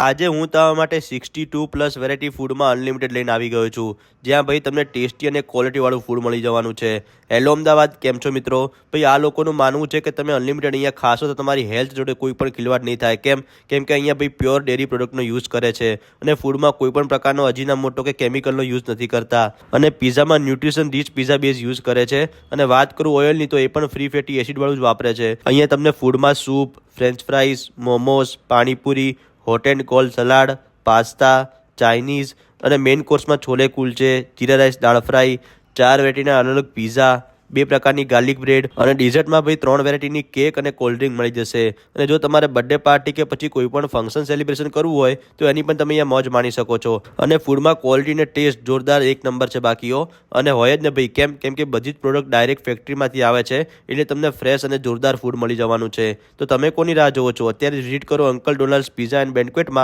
આજે હું તમારા માટે 62+ વેરાયટી ફૂડમાં અનલિમિટેડ લઈને આવી ગયો છું, જ્યાં ભાઈ તમને ટેસ્ટી અને ક્વોલિટીવાળું ફૂડ મળી જવાનું છે. હેલો અમદાવાદ, કેમ છો મિત્રો? ભાઈ આ લોકોનું માનવું છે કે તમે અનલિમિટેડ અહીંયા ખાશો તો તમારી હેલ્થ જોડે કોઈ પણ ખિલવાડ નહીં થાય. કેમ કે અહીંયા ભાઈ પ્યોર ડેરી પ્રોડક્ટનો યુઝ કરે છે અને ફૂડમાં કોઈ પણ પ્રકારનો અજીનામોટો કે કેમિકલનો યુઝ નથી કરતા. અને પીઝામાં nutrition rich pizza base use કરે છે. અને વાત કરું ઓઇલની તો એ પણ ફ્રી ફેટી એસિડવાળું જ વાપરે છે. અહીંયા તમને ફૂડમાં soup, french fries, momos, panipuri, hot and cold salad, pasta, Chinese અને મેઇન કોર્સમાં છોલે કુલચે, જીરા રાઈસ, દાળ ફ્રાય, 4 વેરાયટીના અલગ અલગ પીઝા, 2 પ્રકારની ગાર્લિક બ્રેડ અને ડિઝર્ટમાં ભાઈ 3 વેરાયટીની કેક અને કોલ્ડ ડ્રિંક મળી જશે. અને જો તમારે બર્થડે પાર્ટી કે પછી કોઈ પણ ફંક્શન સેલિબ્રેશન કરવું હોય તો એની પણ તમે અહીંયા મોજ માણી શકો છો. અને ફૂડમાં ક્વોલિટી અને ટેસ્ટ જોરદાર એક નંબર છે બાકીઓ. અને હોય જ ને ભાઈ, કેમ કે બધી જ પ્રોડક્ટ ડાયરેક્ટ ફેક્ટરીમાંથી આવે છે, એટલે તમને ફ્રેશ અને જોરદાર ફૂડ મળી જવાનું છે. તો તમે કોની રાહ જોવો છો? અત્યારે વિઝિટ કરો અંકલ ડોનાલ્ડ્સ પિઝા એન્ડ બેન્ક્વેટમાં.